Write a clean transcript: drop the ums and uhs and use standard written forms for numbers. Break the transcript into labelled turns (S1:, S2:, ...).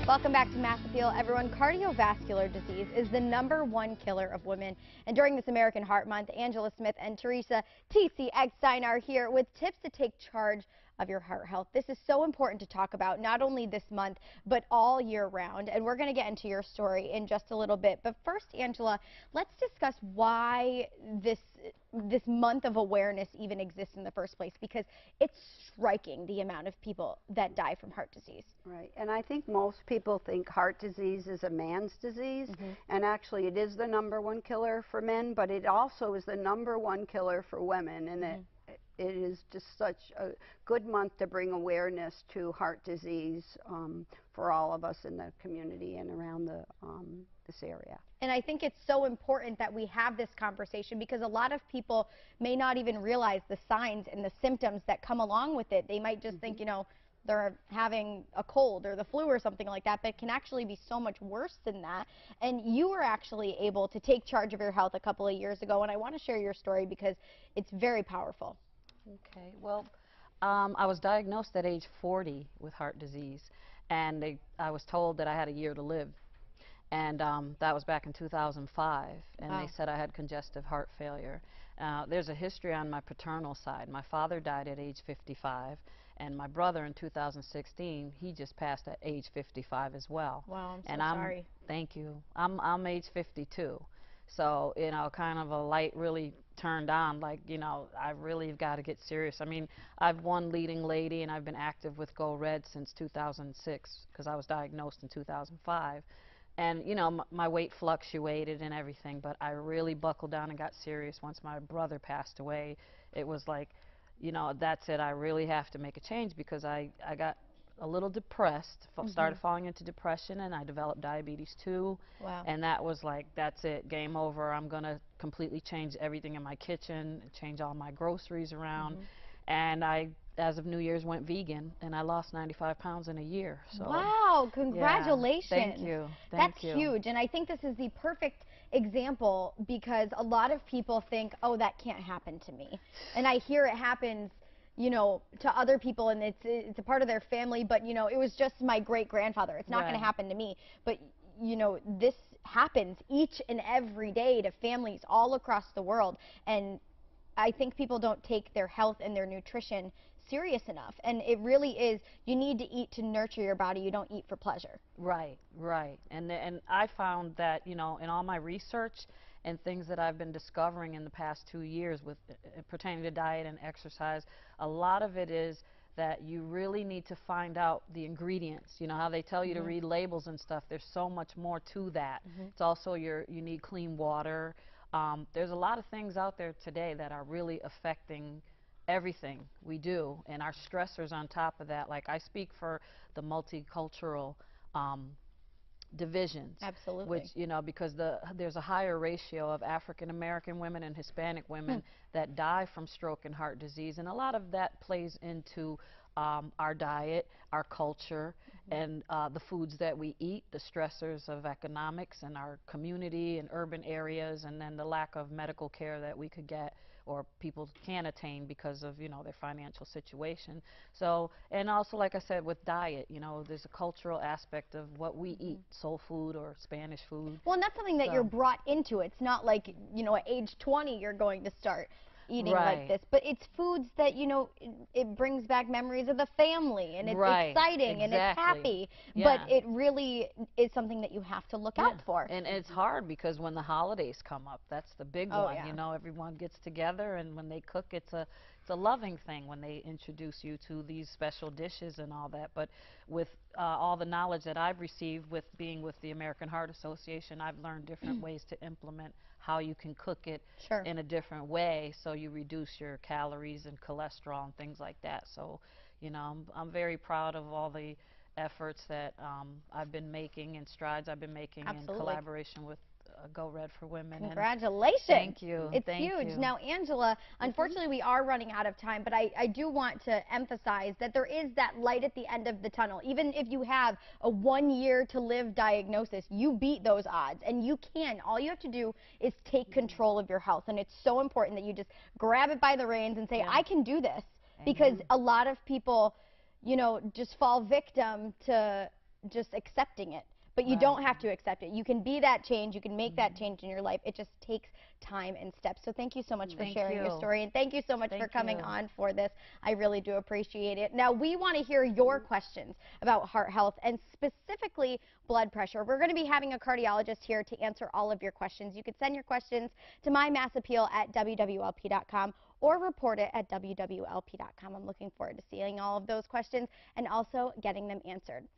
S1: Welcome back to Mass Appeal, everyone. Cardiovascular disease is the #1 killer of women. And during this American Heart Month, Angela Smith and Theresa Eckstein are here with tips to take charge of your heart health. This is so important to talk about, not only this month, but all year round. And we're going to get into your story in just a little bit. But first, Angela, let's discuss why this month of awareness even exists in the first place, because it's striking the amount of people that die from heart disease.
S2: Right, and I think most people think heart disease is a man's disease, and actually it is the #1 killer for men, but it also is the #1 killer for women, and it is just such a good month to bring awareness to heart disease for all of us in the community and around this area.
S1: And I think it's so important that we have this conversation, because a lot of people may not even realize the signs and the symptoms that come along with it. They might just think, you know, they're having a cold or the flu or something like that, but it can actually be so much worse than that. And you were actually able to take charge of your health a couple of years ago, and I want to share your story because it's very powerful.
S3: Okay, well, I was diagnosed at age 40 with heart disease, and I was told that I had a year to live. And that was back in 2005, and
S1: Wow.
S3: they said I had congestive heart failure. There's a history on my paternal side. My father died at age 55, and my brother in 2016, he just passed at age 55 as well.
S1: Wow, I'm so
S3: and
S1: sorry.
S3: Thank you. I'm age 52. So, you know, kind of a light really turned on, like, you know, I really got to get serious. I mean, I've won leading lady, and I've been active with Go Red since 2006, because I was diagnosed in 2005. And, you know, my weight fluctuated and everything, but I really buckled down and got serious once my brother passed away. It was like, you know, that's it. I really have to make a change, because I got a little depressed, started falling into depression, and I developed diabetes too.
S1: Wow.
S3: And that was like, that's it, game over. I'm going to completely change everything in my kitchen, change all my groceries around. And I, as of New Year's, went vegan, and I lost 95 pounds in a year. So,
S1: wow, congratulations.
S3: Yeah, thank you.
S1: That's huge, and I think this is the perfect example, because a lot of people think, oh, that can't happen to me. And I hear it happens, you know, to other people, and it's a part of their family, but, you know, it was just my great-grandfather. It's not going to happen to me. But, you know, this happens each and every day to families all across the world, and I think people don't take their health and their nutrition serious enough. And it really is, you need to eat to nurture your body. You don't eat for pleasure.
S3: Right, right. And I found that, you know, in all my research and things that I've been discovering in the past 2 years with pertaining to diet and exercise, a lot of it is that you really need to find out the ingredients. You know how they tell you to read labels and stuff. There's so much more to that. It's also you need clean water. There's a lot of things out there today that are really affecting everything we do, and our stressors on top of that. Like, I speak for the multicultural divisions.
S1: Absolutely.
S3: Which, you know, because there's a higher ratio of African American women and Hispanic women that die from stroke and heart disease, and a lot of that plays into our diet, our culture, and the foods that we eat, the stressors of economics and our community and urban areas, and then the lack of medical care that we could get or people can attain because of, you know, their financial situation. So, and also, like I said, with diet, you know, there's a cultural aspect of what we eat, soul food or Spanish food.
S1: Well, and that's something that you're brought into. It's not like, you know, at age 20 you're going to start eating like this, but it's foods that, you know, it brings back memories of the family, and it's exciting and it's happy, but it really is something that you have to look out for.
S3: And it's hard, because when the holidays come up, that's the big one. You know, everyone gets together, and when they cook, it's a loving thing when they introduce you to these special dishes and all that. But with all the knowledge that I've received with being with the American Heart Association, I've learned different ways to implement how you can cook it in a different way, so you reduce your calories and cholesterol and things like that. So, you know, I'm very proud of all the efforts that I've been making and strides I've been making in collaboration with Go Red for Women.
S1: Congratulations.
S3: Thank you.
S1: It's huge. Now, Angela, unfortunately we are running out of time, but I do want to emphasize that there is that light at the end of the tunnel. Even if you have a 1 year to live diagnosis, you beat those odds, and you can. All you have to do is take control of your health, and it's so important that you just grab it by the reins and say, I can do this, because a lot of people, you know, just fall victim to just accepting it. But you don't have to accept it. You can be that change. You can make that change in your life. It just takes time and steps. So thank you so much for sharing your story. And thank you so much for coming on for this. I really do appreciate it. Now, we want to hear your questions about heart health and specifically blood pressure. We're going to be having a cardiologist here to answer all of your questions. You could send your questions to mymassappeal@wwlp.com or report it at wwlp.com. I'm looking forward to seeing all of those questions and also getting them answered.